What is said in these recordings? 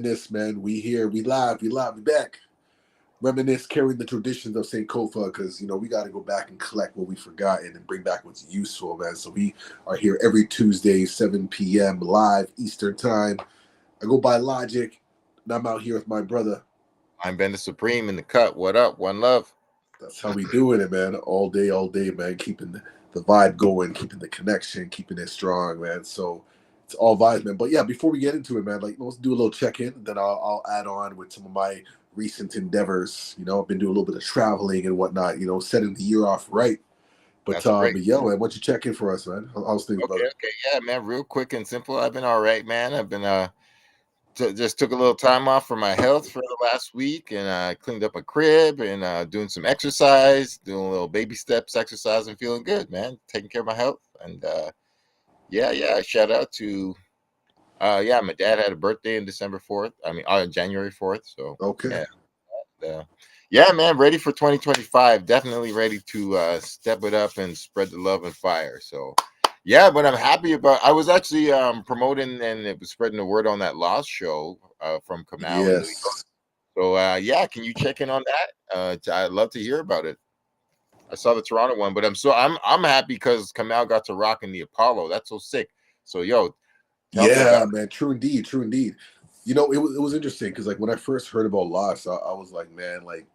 Reminisce, man. We here, we live, we back. Reminisce, carrying the traditions of St. Kofa, because we got to go back and collect what we forgotten and bring back what's useful, man. So we are here every Tuesday, 7 p.m. live Eastern time. I go by Logic, and I'm out here with my brother. Mindbender Supreme in the cut. What up? One love. That's how we doing it, man. All day, man. Keeping the vibe going, keeping the connection, keeping it strong, man. So it's all vibes, man. But yeah, before we get into it, man, like let's do a little check in. Then I'll add on with some of my recent endeavors. I've been doing a little bit of traveling and whatnot. Setting the year off right. That's great. But yeah, man, why don't you check in for us, man? How's things, Okay, brother? okay, yeah, man. Real quick and simple. I've been all right, man. I've been just took a little time off for my health for the last week, and I cleaned up a crib and doing some exercise, doing a little baby steps exercise, and feeling good, man. Taking care of my health, and yeah. Shout out to yeah, my dad had a birthday in December 4th. I mean, January 4th. So Okay. yeah, uh, yeah, man. Ready for 2025. Definitely ready to step it up and spread the love and fire. So yeah, but I'm happy about. I was actually promoting and it was spreading the word on that Lost show from Kamau in New York. Yes. So yeah, can you check in on that? I'd love to hear about it. I saw the Toronto one, but I'm happy because Kamau got to rock in the Apollo. That's so sick. So yo, tell me Yeah, about man. True indeed. True indeed. It was interesting because like when I first heard about Lost, I was like, man, like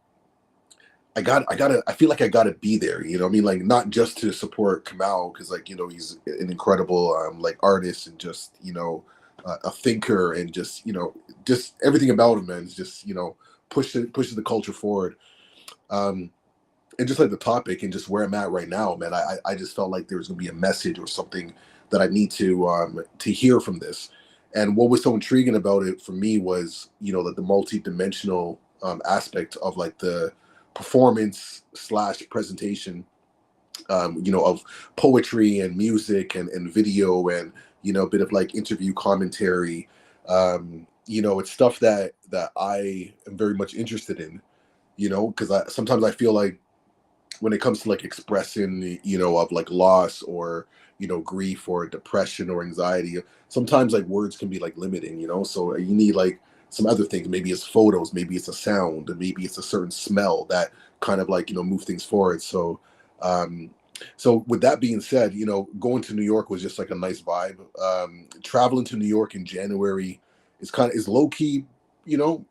I feel like I gotta be there. You know what I mean? Like not just to support Kamau because like he's an incredible like artist and just a thinker and just everything about him, man. Is just pushes the culture forward. Um, and just like the topic and just where I'm at right now, man, I just felt like there was gonna be a message or something that I need to hear from this. And what was so intriguing about it for me was that the multi-dimensional aspect of like the performance slash presentation, of poetry and music and video and a bit of like interview commentary. It's stuff that I am very much interested in. Because I sometimes I feel like when it comes to like expressing of like loss or grief or depression or anxiety, sometimes like words can be like limiting, so you need like some other things. Maybe it's photos, maybe it's a sound, and maybe it's a certain smell that kind of like move things forward. Um so with that being said, going to New York was just like a nice vibe. Traveling to New York in January is low key, you know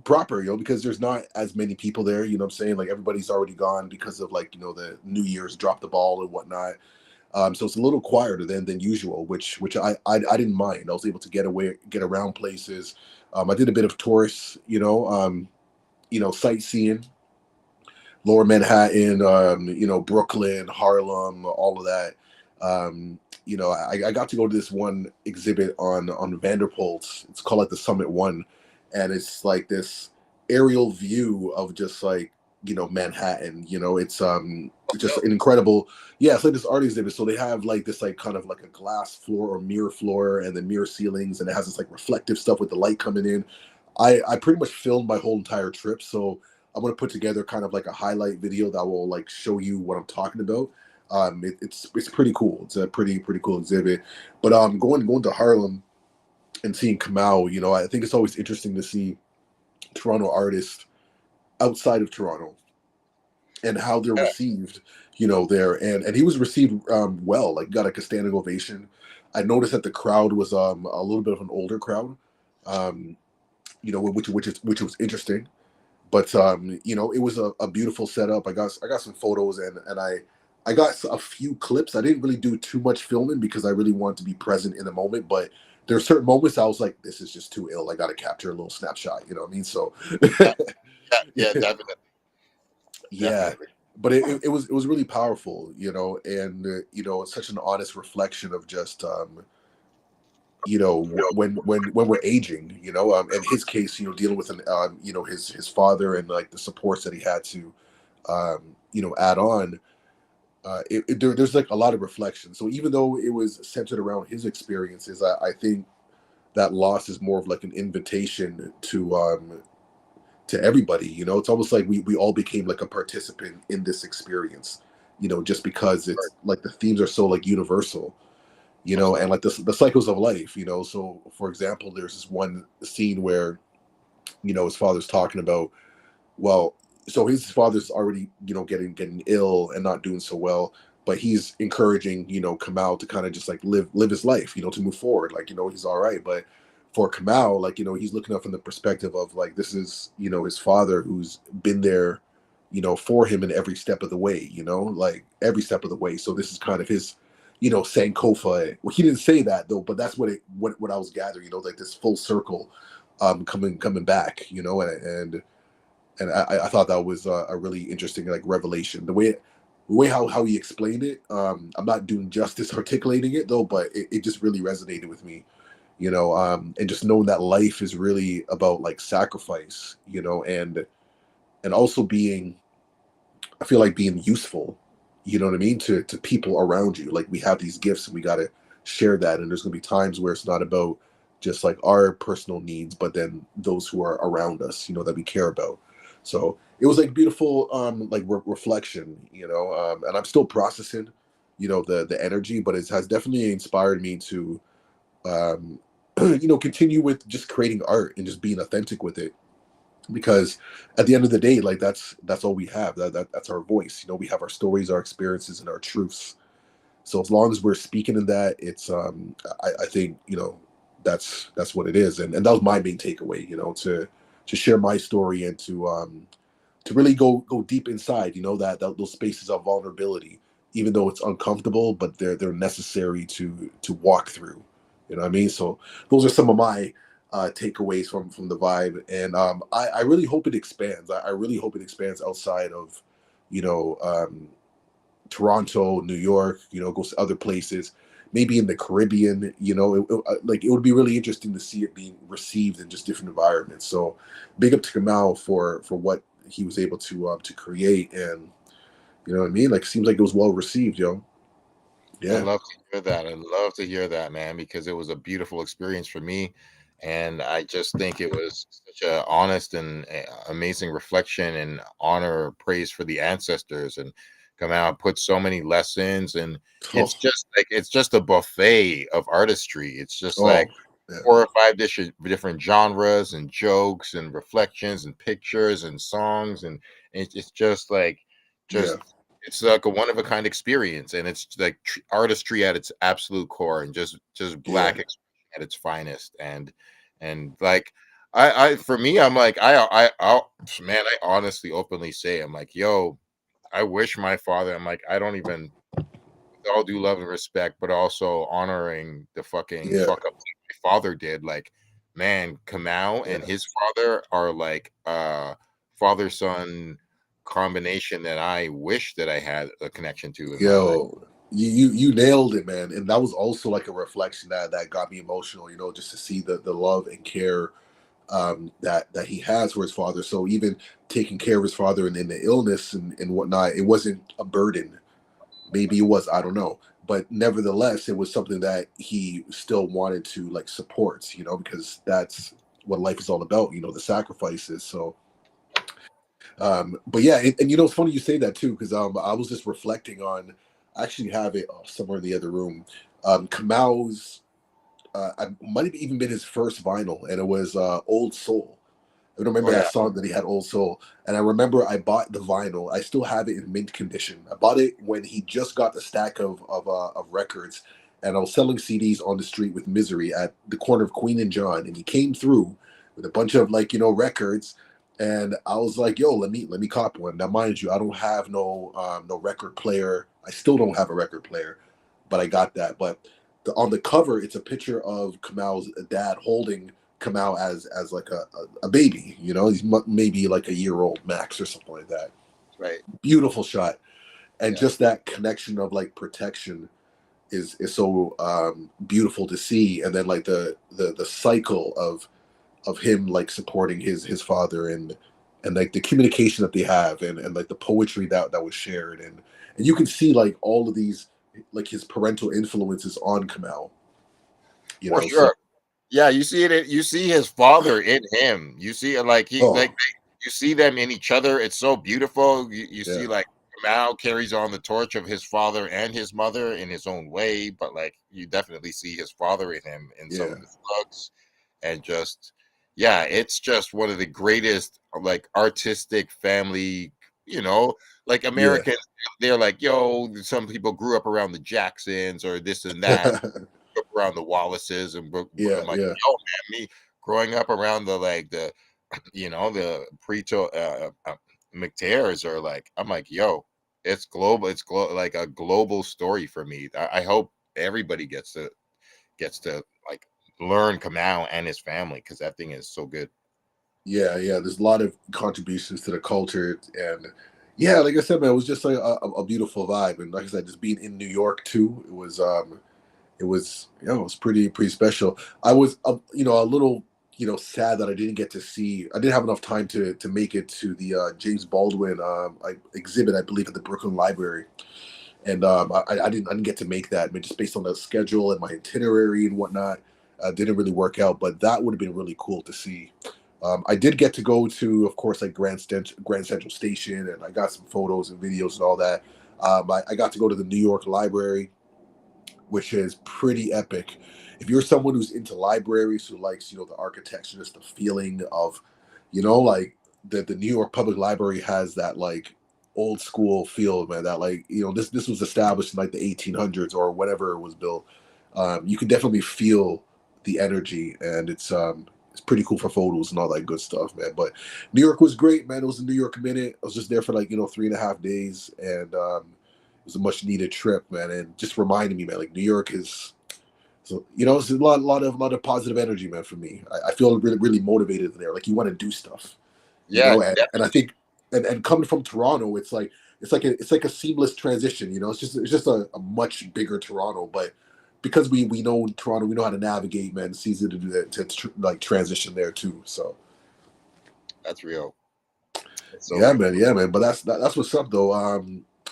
proper, because there's not as many people there, what I'm saying? Like everybody's already gone because of like, the New Year's drop the ball and whatnot. So it's a little quieter than usual, which I didn't mind. I was able to get around places. I did a bit of tourist, sightseeing, Lower Manhattan, Brooklyn, Harlem, all of that. I got to go to this one exhibit on Vanderpolt. It's called like the Summit One, and it's like this aerial view of just like Manhattan. It's just an incredible. Yeah, it's like this art exhibit. So they have like this like kind of like a glass floor or mirror floor, and then mirror ceilings, and it has this like reflective stuff with the light coming in. I pretty much filmed my whole entire trip, so I'm gonna put together kind of like a highlight video that will like show you what I'm talking about. It's pretty cool. It's a pretty cool exhibit. But going to Harlem and seeing Kamau, I think it's always interesting to see Toronto artists outside of Toronto and how they're that. received, there. And he was received well, like got like a standing ovation. I noticed that the crowd was a little bit of an older crowd, um, which was interesting. But it was a beautiful setup. I got some photos and I got a few clips. I didn't really do too much filming because I really wanted to be present in the moment. But there are certain moments I was like, this is just too ill. I got to capture a little snapshot. You know what I mean? So Yeah, yeah, definitely, yeah, definitely. but it was really powerful. And it's such an honest reflection of just when we're aging, in his case, dealing with his father and like the supports that he had to add on. There's like a lot of reflection. So even though it was centered around his experiences, I think that loss is more of like an invitation to everybody. It's almost like we all became like a participant in this experience, just because it's like the themes are so like universal, Most and like the cycles of life. So for example, there's this one scene where his father's talking about, well, so his father's already, getting ill and not doing so well, but he's encouraging, Kamal to kind of just like live his life, to move forward. Like, he's all right. But for Kamal, like, he's looking up from the perspective of like, this is, his father who's been there, for him in every step of the way, like every step of the way. So this is kind of his, Sankofa. Well, he didn't say that though, but that's what I was gathering, like this full circle coming back, and I thought that was a really interesting like revelation. The way how he explained it, I'm not doing justice articulating it though, but it just really resonated with me, and just knowing that life is really about like sacrifice, and also being, I feel like being useful, you know what I mean, to people around you. Like we have these gifts and we gotta share that. And there's gonna be times where it's not about just like our personal needs, but then those who are around us, that we care about. So it was like beautiful, like reflection, and I'm still processing, the energy, but it has definitely inspired me to, um, continue with just creating art and just being authentic with it, because at the end of the day, like that's all we have. That's our voice. We have our stories, our experiences, and our truths. So as long as we're speaking in that, it's I think, that's what it is. And that was my main takeaway, to share my story and to really go deep inside, that those spaces of vulnerability, even though it's uncomfortable, but they're necessary to walk through. You know what I mean? So those are some of my takeaways from the vibe, and I really hope it expands. I really hope it expands outside of, you know, um, Toronto, New York. Goes to other places, maybe in the Caribbean. Like it would be really interesting to see it being received in just different environments. So, big up to Kamal for what he was able to create, and you know what I mean. Like seems like it was well received, yo. I Yeah. love to hear that. I love to hear that, man, because it was a beautiful experience for me. And I just think it was such a honest and amazing reflection and honor, praise for the ancestors, and come out, put so many lessons. And Oh, it's just a buffet of artistry. It's just oh, like yeah, 4 or 5 different genres and jokes and reflections and pictures and songs. And it's just like, yeah, just it's like a one of a kind experience, and it's like artistry at its absolute core, and just yeah, black expression at its finest. And like, I for me, I'm like, man, I honestly openly say, I'm like, yo, I wish my father, I'm like, I don't even, with all due love and respect, but also honoring the fucking yeah, fuck up my father did. Like, man, Kamau and yeah. his father are like father son combination that I wish that I had a connection to in my life. Yo, you nailed it, man. And that was also like a reflection that got me emotional. Just to see the love and care, that he has for his father. So even taking care of his father and in the illness and whatnot, it wasn't a burden. Maybe it was, I don't know, but nevertheless, it was something that he still wanted to like support. Because that's what life is all about. The sacrifices. So, but yeah, and it's funny you say that too, because I was just reflecting on. I actually have it somewhere in the other room. Kamal's, I might have even been his first vinyl, and it was Old Soul. I remember Oh that yeah, song that he had, Old Soul. And I remember I bought the vinyl. I still have it in mint condition. I bought it when he just got the stack of records. And I was selling CDs on the street with Misery at the corner of Queen and John. And he came through with a bunch of like, records. And I was like, yo, let me cop one. Now, mind you, I don't have no record player. I still don't have a record player, but I got that. But on the cover, it's a picture of Kamal's dad holding Kamau as like a baby. He's maybe like a year old max or something like that. right. Beautiful shot, and Yeah. just that connection of like protection is so beautiful to see. And then like the cycle of him like supporting his father, and like the communication that they have, and like the poetry that was shared, and you can see like all of these, like his parental influences on Kamau. For So sure. Yeah, you see it. You see his father in him. You see it, like oh you see them in each other. It's so beautiful. You yeah, see like Mao carries on the torch of his father and his mother in his own way, but like you definitely see his father in him in some yeah, of his looks, and just yeah, it's just one of the greatest like artistic family, you know, like Yeah. Americans, they're like, yo, some people grew up around the Jacksons or this and that, grew up around the Wallaces, and Yeah, I'm like, yeah. yo, man, me growing up around the like the, you know, the preto McTears are like, I'm like, yo, it's global, like a global story for me. I hope everybody gets to like learn Kamau and his family because that thing is so good. Yeah, yeah. There's a lot of contributions to the culture, and yeah, like I said, man, it was just like a beautiful vibe. And like I said, just being in New York too, it was, you know, it was pretty special. I was, you know, a little, you know, sad that I didn't get to see. I didn't have enough time to make it to the James Baldwin exhibit, I believe, at the Brooklyn Library, and I didn't get to make that. I mean, just based on the schedule and my itinerary and whatnot, didn't really work out. But that would have been really cool to see. I did get to go to, of course, like Grand Central Station, and I got some photos and videos and all that. I got to go to the New York Library, which is pretty epic. If you're someone who's into libraries, who likes, you know, the architecture, just the feeling of, you know, like the New York Public Library has that like old school feel, man. That, like, you know, this was established in like the 1800s or whenever it was built. You can definitely feel the energy, and it's pretty cool for photos and all that good stuff, man. But New York was great, man. It was a New York minute. I was just there for like, you know, 3.5 days, and it was a much needed trip, man, and just reminded me, man, like New York is, so, you know, it's a lot of positive energy, man, for me. I feel really motivated there. Like, you want to do stuff, you Yeah, know, and I think, and coming from Toronto, it's like a seamless transition, you know. It's just a much bigger Toronto, but because we know Toronto, we know how to navigate, man. It's easy to do that, like transition there too. So that's real. It's so yeah, real. man, yeah, man. But that's what's up, though.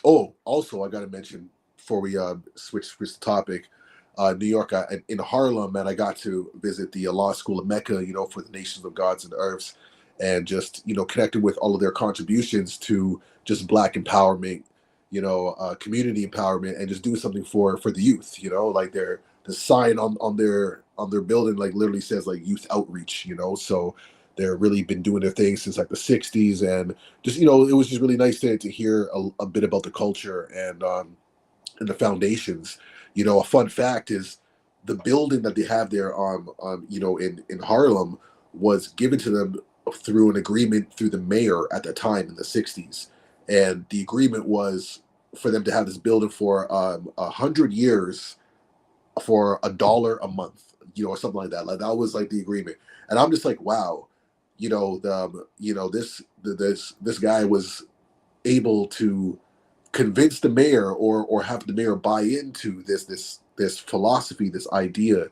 Oh, also, I gotta mention before we switch the topic. New York, in Harlem, man, I got to visit the law school of Mecca, you know, for the nations of gods and earths, and just, you know, connected with all of their contributions to just Black empowerment, you know, community empowerment, and just doing something for the youth, you know, like the sign on their building like literally says like youth outreach, you know, so they're really been doing their thing since like the 60s, and just, you know, it was just really nice to hear a bit about the culture and the foundations. You know, a fun fact is the building that they have there you know, in Harlem was given to them through an agreement through the mayor at the time in the 60s, and the agreement was for them to have this building for 100 years for $1 a month, you know, or something like that. Like, that was like the agreement, and I'm just like, wow, you know, this guy was able to convince the mayor, or have the mayor buy into this philosophy, this idea,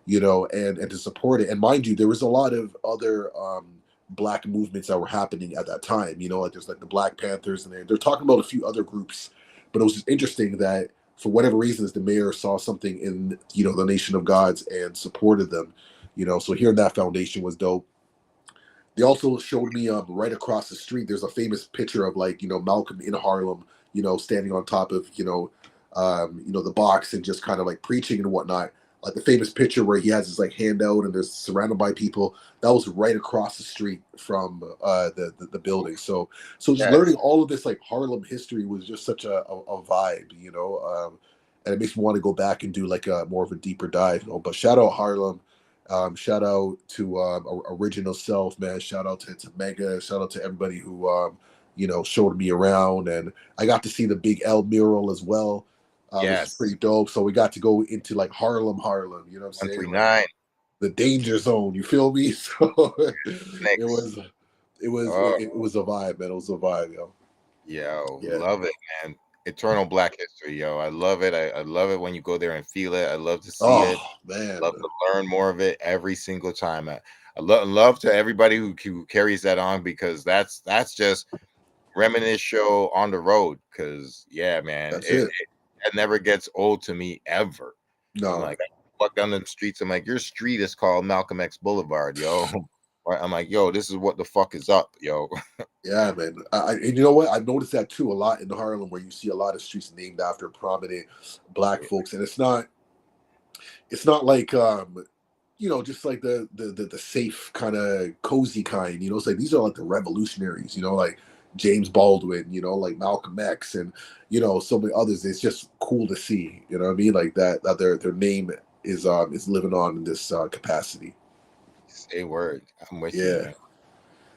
you know, and to support it. And mind you, there was a lot of other Black movements that were happening at that time. You know, like there's like the Black Panthers, and they're talking about a few other groups. But it was just interesting that for whatever reasons, the mayor saw something in, you know, the Nation of Gods and supported them. You know, so hearing that foundation was dope. They also showed me right across the street. There's a famous picture of, like, you know, Malcolm in Harlem, you know, standing on top of, you know, the box and just kind of like preaching and whatnot. Like the famous picture where he has his like hand out and there's surrounded by people. That was right across the street from the building. So just learning Yes. all of this like Harlem history was just such a vibe, you know. And it makes me want to go back and do like a more of a deeper dive. You know? But shout out Harlem. Shout out to Original Self, man. Shout out to Mega. Shout out to everybody who, you know, showed me around. And I got to see the Big L mural as well, which is pretty Yes. dope. So we got to go into like Harlem, you know what I'm saying? Like 139. the danger zone, you feel me? So it Next. was, it was, Oh, it, it was a vibe, man. It was a vibe, yo. yo, Yeah. love it, man. Eternal Black history, yo. I love it. I love it when you go there and feel it. I love to see it. Oh, man. Love to learn more of it every single time. I love to everybody who carries that on because that's just reminisce show on the road. Because yeah, man, That's it. it never gets old to me ever. I'm No. like, I walk down the streets. I'm like, your street is called Malcolm X Boulevard, yo. Right? I'm like, yo, this is what the fuck is up, yo. Yeah, man. And you know what? I've noticed that too a lot in Harlem, where you see a lot of streets named after prominent Black folks, and it's not like just like the safe kind of cozy kind. It's like these are like the revolutionaries. Like James Baldwin. Like Malcolm X, and so many others. It's just cool to see. You know what I mean? Like that their name is living on in this capacity. Say word. I'm with you, Yeah. man.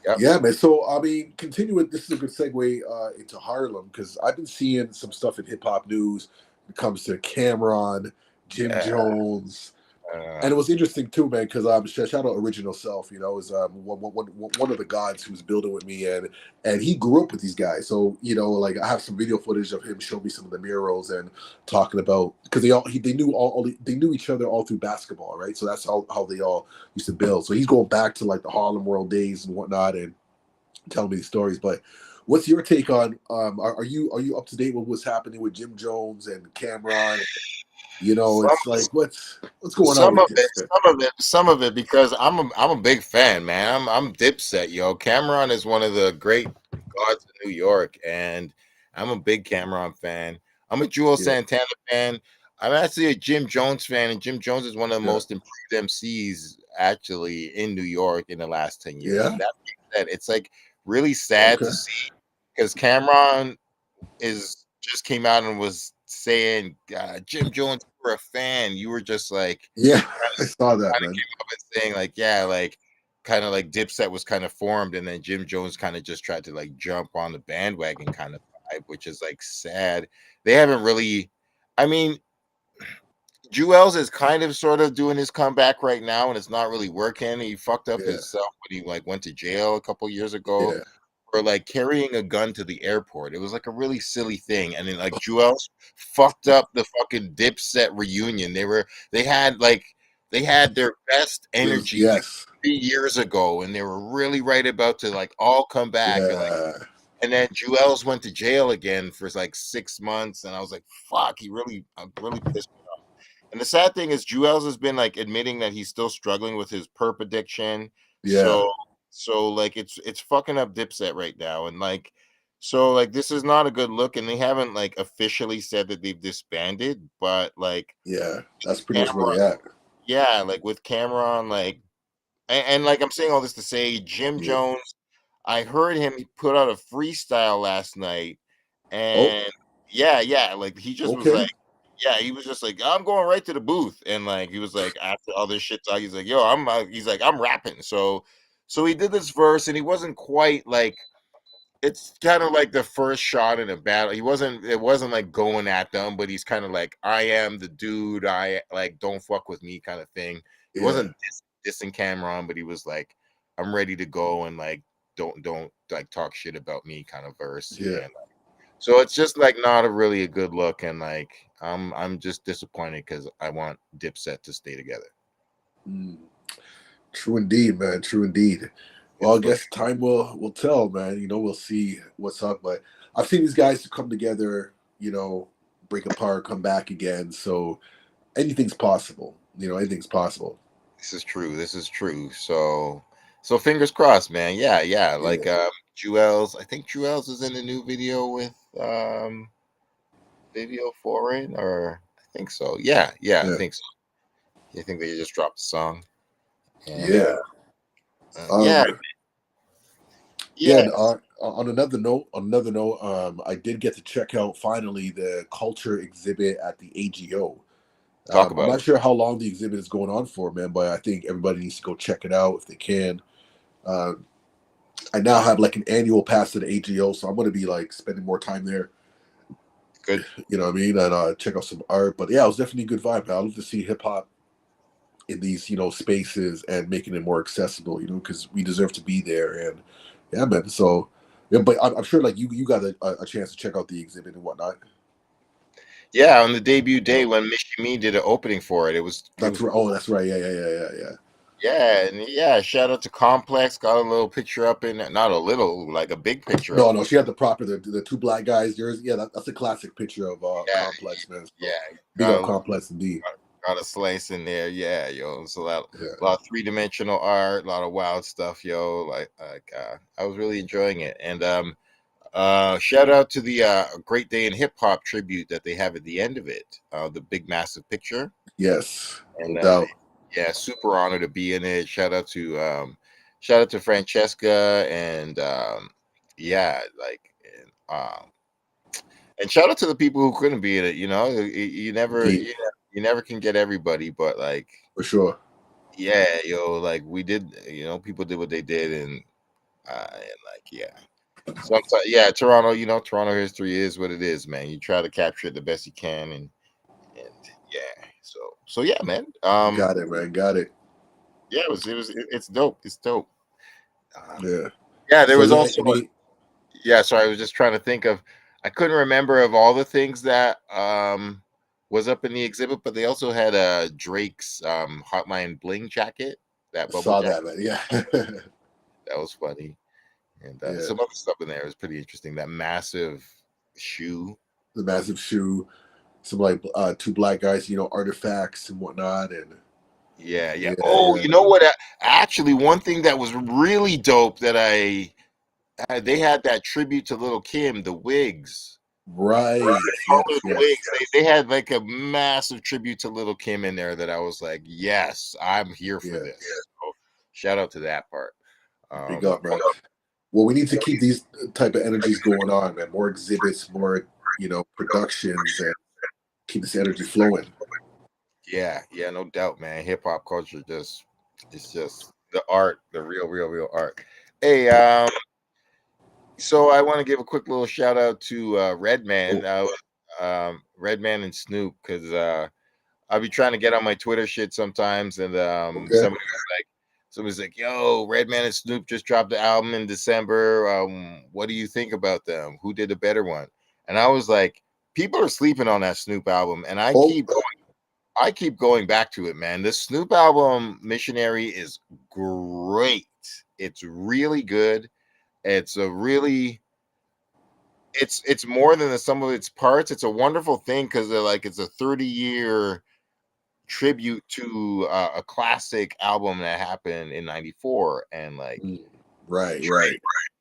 Yep. Yeah, man. So I mean, continuing. This is a good segue into Harlem because I've been seeing some stuff in hip hop news when it comes to Cameron, Jim Yeah. Jones, Uh, and it was interesting too, man. Because shout out Original Self. Is one of the gods who was building with me, and he grew up with these guys. So like I have some video footage of him showing me some of the murals and talking about because they knew they knew each other all through basketball, right? So that's how they all used to build. So he's going back to like the Harlem World days and whatnot, and telling me these stories. But what's your take on? Are you up to date with what's happening with Jim Jones and Cameron? some It's like what's going on some with of it, this? because I'm a big fan, man. I'm Dipset, yo. Cameron is one of the great gods of New York, and I'm a big Cameron fan. I'm a Jewel Yeah, Santana fan. I'm actually a Jim Jones fan, and Jim Jones is one of the yeah, most improved MCs actually in New York in the last 10 years. yeah. And that being said, it's like really sad Okay. to see because Cameron is just came out and was saying, Jim Jones, you were a fan. You were just like Yeah, I saw that, kind of man. came up and saying like, yeah, like kind of like Dipset was kind of formed, and then Jim Jones kind of just tried to like jump on the bandwagon kind of vibe, which is like sad. They haven't really. I mean, Jewels is kind of sort of doing his comeback right now, and it's not really working. He fucked up Yeah, himself when he like went to jail a couple years ago yeah, for like carrying a gun to the airport. It was like a really silly thing. And then like Jewels fucked up the fucking Dipset reunion. They had their best it was, energy like yes, 3 years ago, and they were really right about to like all come back yeah, and then Jewels went to jail again for like 6 months, and I was like, fuck, I'm really pissed. And the sad thing is, Jewels has been like admitting that he's still struggling with his perp addiction. yeah, So like it's fucking up Dipset right now, and like so like this is not a good look. And they haven't like officially said that they've disbanded, but like yeah. That's pretty much where Cameron, they at. yeah, like with Cameron, like and like I'm saying all this to say, Jim Yeah. Jones, I heard him put out a freestyle last night, Oh, and yeah, like he just was okay. like, yeah, he was just like, I'm going right to the booth, and like he was like, after all this shit talk, he's like, yo, he's like, I'm rapping, so he did this verse, and he wasn't quite like. It's kind of like the first shot in a battle. It wasn't like going at them, but he's kind of like, I am the dude. I like, don't fuck with me kind of thing. He Yeah, wasn't dissing Cameron, but he was like, I'm ready to go and like, don't like talk shit about me kind of verse. yeah. And so it's just like not a really a good look. And like, I'm just disappointed because I want Dipset to stay together. Mm. True indeed, man. True indeed. Well, It's I guess time will tell, man. We'll see what's up. But I've seen these guys come together, break apart, come back again. So anything's possible. Anything's possible. This is true. This is true. So fingers crossed, man. Yeah. Like Yeah, Jewels, I think Jewels is in the new video with Video Foreign, or I think so. Yeah, I yeah, think so. I think they just dropped the song. And yeah. yeah, Um, yeah. yeah. And, on another note, I did get to check out finally the culture exhibit at the AGO. Talk I'm about not it. sure how long the exhibit is going on for, man, but I think everybody needs to go check it out if they can. Um, I now have like an annual pass to the AGO, so I'm going to be like spending more time there. Good. You know what I mean? And check out some art. But yeah, it was definitely a good vibe. Man. I love to see hip hop in these spaces and making it more accessible. Because we deserve to be there. And yeah, man. So yeah, but I'm sure like you got a chance to check out the exhibit and whatnot. Yeah, on the debut day when Michi Me did an opening for it, it That's was right. Oh, cool. that's right. Yeah. Yeah, and yeah, shout out to Complex. Got a little picture up in it. Not a little, like a big picture up. No, she had the proper the two black guys. Yours, yeah, that's a classic picture of Yeah, Complex, man. So yeah. big Got up a Complex indeed. got a slice in there. Yeah, yo. It's Yeah. a lot of three-dimensional art, a lot of wild stuff, yo. I was really enjoying it. And shout out to the Great Day in Hip Hop tribute that they have at the end of it. The big massive picture. Yes, no And doubt. Yeah, super honored to be in it. Shout out to Francesca and yeah, like and shout out to the people who couldn't be in it. Indeed, You never can get everybody, but like for sure. yeah, like we did, people did what they did, and like yeah. Sometimes, yeah, Toronto. Toronto history is what it is, man. You try to capture it the best you can, and yeah. So yeah, man. Got it, man. Got it. Yeah, it's dope. It's dope. Um, Yeah. yeah, there So was yeah, also I mean, yeah. So I was just trying to think of. I couldn't remember of all the things that was up in the exhibit, but they also had Drake's Hotline Bling jacket, that I bubble saw jacket. that, man. Yeah. That was funny, and Yeah. some other stuff in there was pretty interesting. That massive shoe. The massive shoe, some like two black guys, artifacts and whatnot, and Yeah, yeah. yeah, Oh, yeah. you know what? Actually, one thing that was really dope that they had that tribute to Little Kim, the wigs. Right. All Yes, those yes. wigs. They had like a massive tribute to Little Kim in there that I was like, yes, I'm here for Yeah. this. So, shout out to that part. Big up, man. Well, we need to keep these type of energies going on, man. More exhibits, more, productions, and keep this energy flowing. Yeah, yeah, no doubt, man. Hip hop culture just it's just the art, the real art. Hey, so I want to give a quick little shout out to Oh, Redman and Snoop, because I'll be trying to get on my Twitter shit sometimes, and okay. somebody's like, "Yo, Redman and Snoop just dropped the album in December. What do you think about them? Who did a better one?" And I was like, "People are sleeping on that Snoop album," and Oh, I keep going back to it, man. This Snoop album, Missionary, is great. It's really good. It's a really it's more than the sum of its parts. It's a wonderful thing because they're like it's a 30-year tribute to a classic album that happened in '94, and like mm, right, right.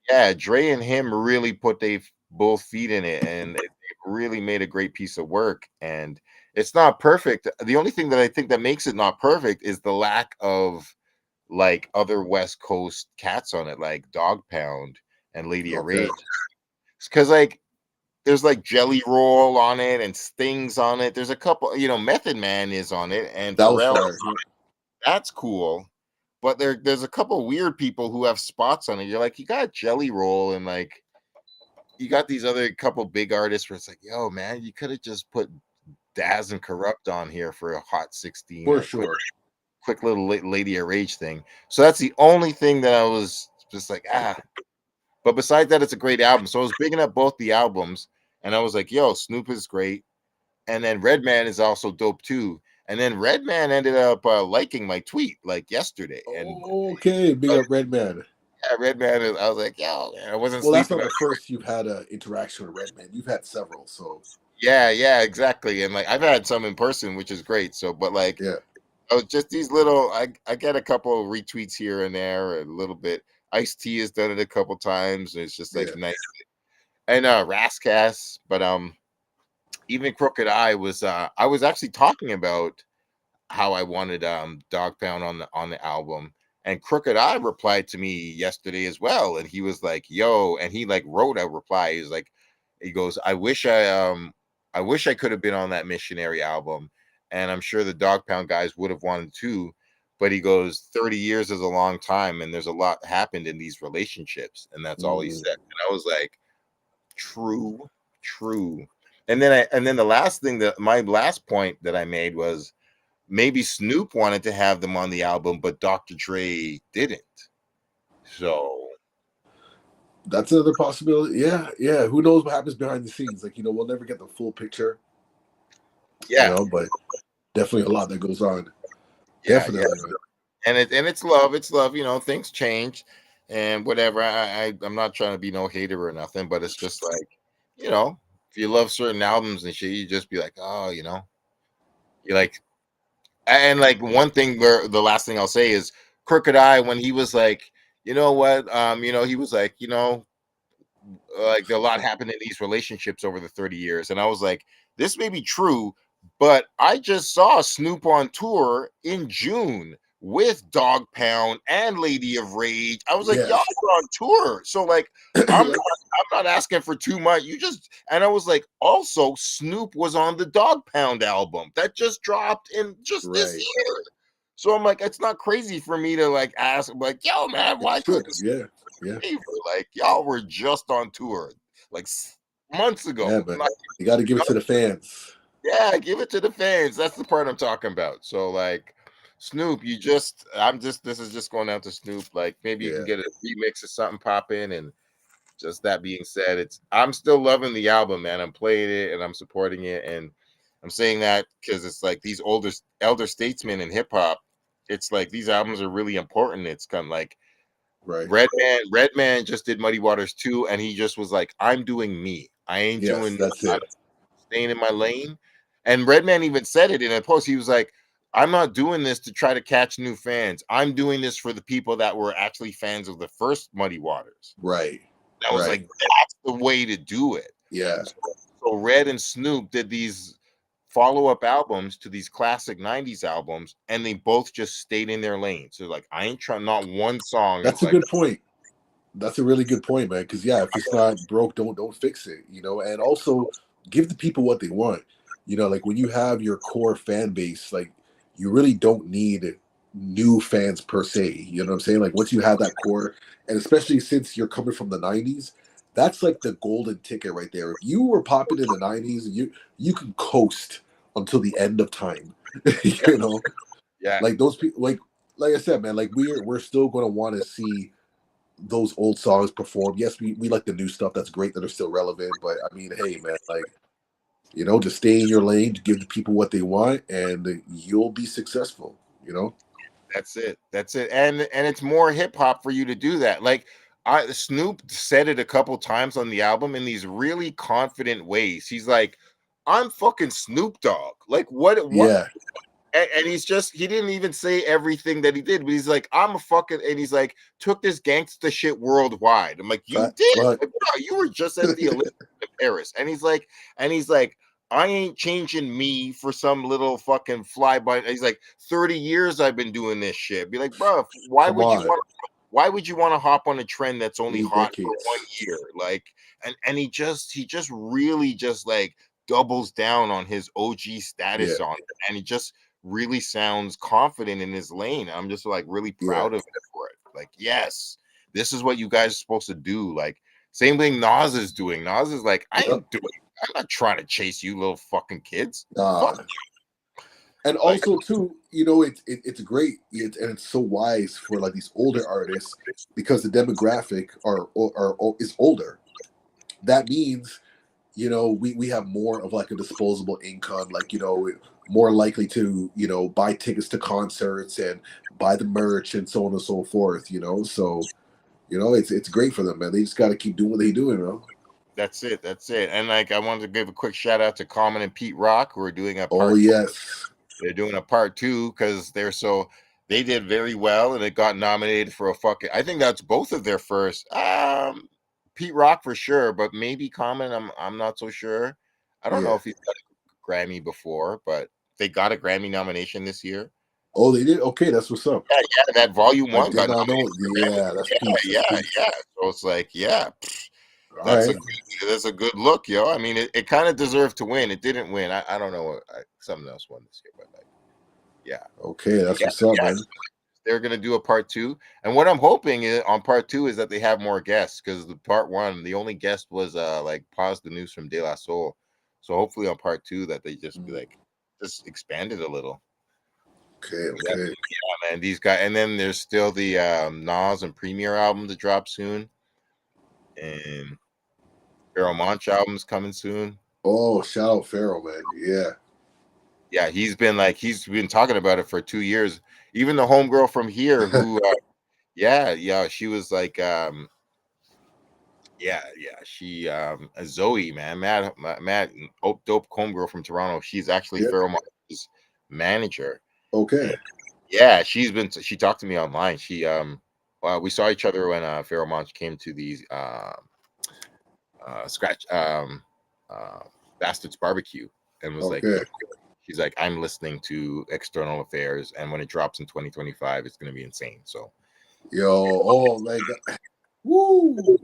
yeah, Dre and him really put they both feet in it, and it really made a great piece of work. And it's not perfect. The only thing that I think that makes it not perfect is the lack of like other West Coast cats on it, like Dog Pound and Lady of Okay, Rage, because like there's like Jelly Roll on it and Stings on it. There's a couple, Method Man is on it and that was Pharrell. fire. Yeah. That's cool. But there's a couple weird people who have spots on it. You're like, you got Jelly Roll and like you got these other couple big artists where it's like, yo, man, you could have just put Daz and Corrupt on here for a Hot 16 For or a quick sure. quick little Lady of Rage thing. So that's the only thing that I was just like, ah. But besides that, it's a great album. So I was bigging up both the albums, and I was like, yo, Snoop is great. And then Redman is also dope too. And then Redman ended up liking my tweet like yesterday, and Okay, big up Red Man. yeah, Redman is. I was like, yo, man, I wasn't Well, that's sleeping not on. the first you've had an interaction with Red Man. You've had several, so Yeah, yeah, exactly. And like I've had some in person, which is great. So, but like, yeah, I was just these little. I get a couple of retweets here and there, a little bit. Ice T has done it a couple times. And it's just like yeah. nice. And Rascas, but even Crooked Eye was. I was actually talking about how I wanted Dog Pound on the album. And Crooked Eye replied to me yesterday as well. And he was like, yo, and he like wrote a reply. He was like, he goes, I wish I could have been on that missionary album. And I'm sure the Dog Pound guys would have wanted to. But he goes, 30 years is a long time, and there's a lot happened in these relationships. And that's all he Mm, said. And I was like, true, true. And then the last thing that my last point that I made was maybe Snoop wanted to have them on the album, but Dr. Dre didn't. So that's another possibility. Yeah, yeah. Who knows what happens behind the scenes? Like, we'll never get the full picture, yeah, but definitely a lot that goes on. yeah, yeah. Definitely, man. And it's love, it's love. Things change and whatever. I'm not trying to be no hater or nothing, but it's just like if you love certain albums and shit, you just be like, oh, you like. And like one thing where the last thing I'll say is Crooked Eye when he was like, you know what, he was like, like a lot happened in these relationships over the 30 years, and I was like, this may be true, But I just saw Snoop on tour in June with Dog Pound and Lady of Rage. I was like, y'all Yes. are on tour. So like I'm not asking for too much. You just and I was like, also Snoop was on the Dog Pound album that just dropped in just this Right. year. So I'm like, it's not crazy for me to like ask, like, yo, man, It why should. couldn't Yeah. Yeah. favor? Like, y'all were just on tour like months Yeah, ago. but you got to give it to the fans. Yeah, give it to the fans. That's the part I'm talking about. So like Snoop, this is just going out to Snoop. Like maybe you can Yeah. get a remix of something pop in. And just that being said, I'm still loving the album, man. I'm playing it and I'm supporting it. And I'm saying that because it's like these elder statesmen in hip hop, it's like these albums are really important. It's kind of like Right. Redman just did Muddy Waters 2, and he just was like, I'm doing me. I ain't Yes, doing that's I'm it. staying in my lane. And Redman even said it in a post. He was like, I'm not doing this to try to catch new fans. I'm doing this for the people that were actually fans of the first Muddy Waters. Right. And I was Right. like, that's the way to do it. Yeah. So Red and Snoop did these follow-up albums to these classic 90s albums, and they both just stayed in their lane. So like, I ain't trying, not one song is That's a like, good point. That's a really good point, man. Because yeah, if it's not broke, don't fix it. And also give the people what they want. Like when you have your core fan base, like you really don't need new fans per se. You know what I'm saying? Like once you have that core, and especially since you're coming from the '90s, that's like the golden ticket right there. If you were popping in the '90s, you can coast until the end of time. you know, yeah, like those people, like I said, man, like we're still gonna want to see those old songs performed. Yes, we like the new stuff that's great that are still relevant, but I mean, hey man, like just stay in your lane, give the people what they want, and you'll be successful. that's it. That's it. And it's more hip hop for you to do that. Like Snoop said it a couple times on the album in these really confident ways. He's like, I'm fucking Snoop Dogg. Like what Yeah, and he didn't even say everything that he did, but he's like, I'm a fucking, and he's like, took this gangsta shit worldwide. I'm like, you did? but Like, bro, you were just at the Olympics in Paris. And he's like, I ain't changing me for some little fucking flyby. He's like, 30 years I've been doing this shit. Be like, bro, come on, why would you want to hop on a trend that's only 3 hot for one decades. year? Like, and he just really just like doubles down on his OG Yeah, status on it. And he just really sounds confident in his lane. I'm just like really yeah. proud of it for it. Like, yes, this is what you guys are supposed to do. Like, same thing Nas is doing. Nas is like, Yep. I'm not trying to chase you little fucking kids. Fuck. And Like, also too, it's great, and it's so wise for like these older artists because the demographic is older. That means we have more of like a disposable income, like more likely to buy tickets to concerts and buy the merch and so on and so forth. So it's great for them, man. They just got to keep doing what they doing. that's it. That's it. And like, I wanted to give a quick shout out to Common and Pete Rock, who are doing a Oh part two. yes. They're doing a part two because they did very well and it got nominated for a fucking. I think that's both of their first. Pete Rock for sure, but maybe Common. I'm not so sure. I don't know Yeah. if he's got a Grammy before, but they got a Grammy nomination this year. Oh, they did. Okay, that's what's up. Yeah, yeah, that Volume I One did got not nominated know. for a Grammy. Yeah, that's peace. Yeah, That's yeah, peace. yeah. So it's like, yeah, All right. that's a good look, yo. I mean, it kind of deserved to win. It didn't win. I don't know. Something else won this year, but like, yeah, Okay, that's yeah, what's up, yeah. man. They're gonna do a part two, and what I'm hoping on part two is that they have more guests because the part one, the only guest was like Pause the News from De La Soul. So hopefully on part two that they just be Mm. like just expand it a little. Okay, Yeah, okay. yeah, man. These guys, and then there's still the Nas and Premier album to drop soon, and Pharoah Monch album's coming soon. Oh, shout out Pharaoh, man. Yeah. Yeah, he's been talking about it for 2 years. Even the homegirl from here, who yeah, she was like yeah, she Zoe, man, mad dope homegirl from Toronto. She's actually Yeah. Pharoah Monch's manager. Okay. And yeah, she talked to me online. We saw each other when Pharoah Monch came to these scratch uh Bastards barbecue and was like, Okay. He's like, I'm listening to External Affairs, and when it drops in 2025, it's going to be insane. So, oh my God. Woo!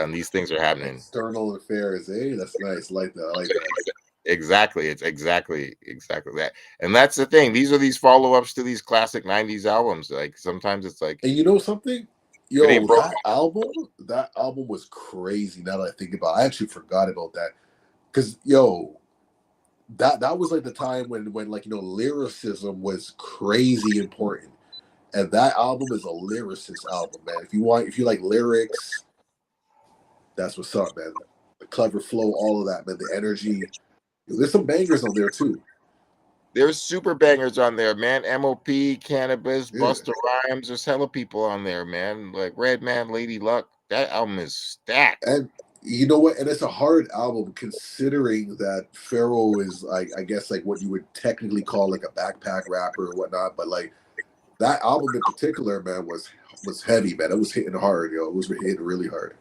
and these things are happening. External affairs, that's nice. I like that. I like that. Exactly. It's exactly that. And that's the thing. These are these follow-ups to these classic 90s albums. Like sometimes it's like, And you know something? if it ain't Yo, broke. that album was crazy. Now that I think about it, I actually forgot about that. Cause yo, that was like the time when like lyricism was crazy important. And that album is a lyricist album, man. If you like lyrics, that's what's up, man. The clever flow, all of that, man. The energy. There's some bangers on there too. There's super bangers on there, man. MOP, Cannabis, Yeah. Busta Rhymes. There's hella people on there, man. Like Redman, Lady Luck. That album is stacked. And you know what? And it's a hard album considering that Pharaoh is like, I guess, like what you would technically call like a backpack rapper or whatnot. But like that album in particular, man, was heavy, man. It was hitting hard, yo. It was hitting really hard.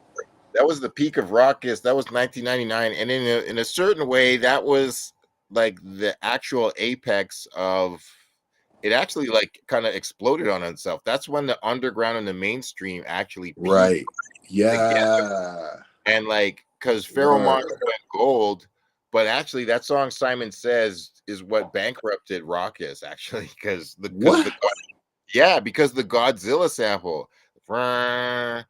That was the peak of Raucous. That was 1999, and in a certain way, that was like the actual apex of it. Actually, like kind of exploded on itself. That's when the underground and the mainstream actually peaked Right. together. Yeah. And like, because Pharaoh Monch Word. went gold, but actually, that song Simon Says is what bankrupted Raucous. Actually, What? because the Godzilla sample. Oh,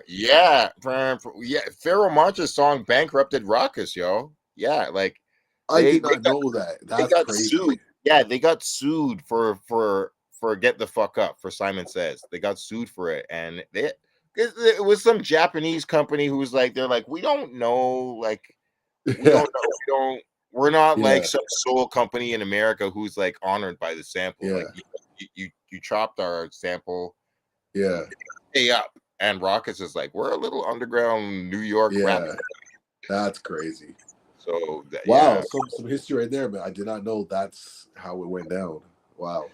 Yeah, Pharaoh Monch's song bankrupted Ruckus, yo. Yeah, like I they did they not got know that. they That's got crazy. sued. Yeah, they got sued for Get the Fuck Up for Simon Says. They got sued for it, and it was some Japanese company who was like, they're like, we don't know, like we Yeah. don't know, we're not like Yeah. some soul company in America who's like honored by the sample. Yeah. Like you chopped our sample, Yeah. pay up. And Rockets is like, we're a little underground New York rap. Yeah. That's crazy. So Wow. yeah, Some history right there, man. I did not know that's how it went down. Wow.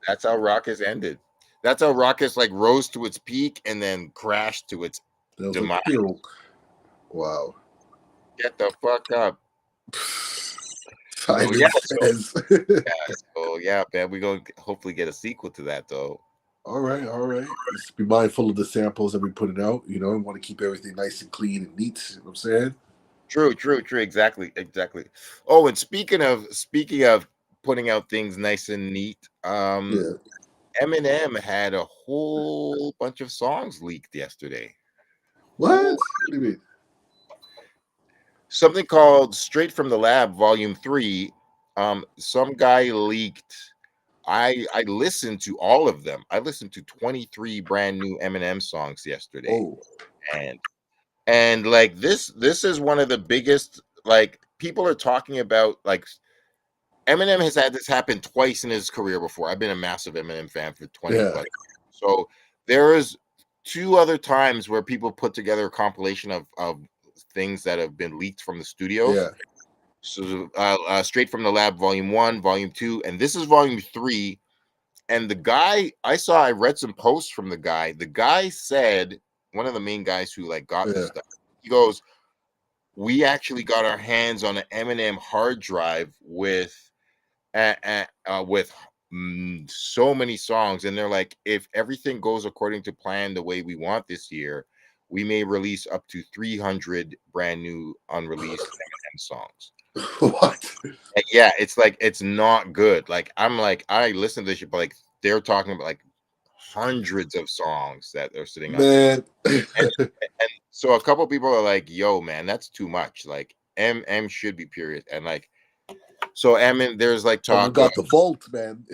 that's how Rockets ended. That's how Rockets like rose to its peak and then crashed to its And I was like, demise. pew. Wow. Get the fuck up. So Simon yeah, Says. man, we're gonna hopefully get a sequel to that though. All right, all right. Just be mindful of the samples that we put it out. We want to keep everything nice and clean and neat. You know what I'm saying? True. Exactly. Oh, and speaking of putting out things nice and neat, Yeah. Eminem had a whole bunch of songs leaked yesterday. What? What do you mean? Something called Straight from the Lab Volume 3. Some guy leaked. I listened to all of them. I listened to 23 brand new Eminem songs yesterday. Oh, And like this is one of the biggest, like people are talking about, like Eminem has had this happen twice in his career before. I've been a massive Eminem fan for 20 yeah, plus. So there is two other times where people put together a compilation of things that have been leaked from the studios. yeah, So Straight from the Lab Volume 1, Volume 2, and this is Volume 3. And the guy I read some posts from the guy. The guy said, one of the main guys who like got this yeah. stuff, he goes, we actually got our hands on an Eminem hard drive with so many songs, and they're like, if everything goes according to plan the way we want this year, we may release up to 300 brand new unreleased Eminem songs. What? And yeah, it's like it's not good. Like I'm like, I listen to this shit, but like they're talking about like hundreds of songs that they're sitting on. Man. And so a couple people are like, yo, man, that's too much. Like M should be period. And like, so there's like Someone talk of, got the vault, man.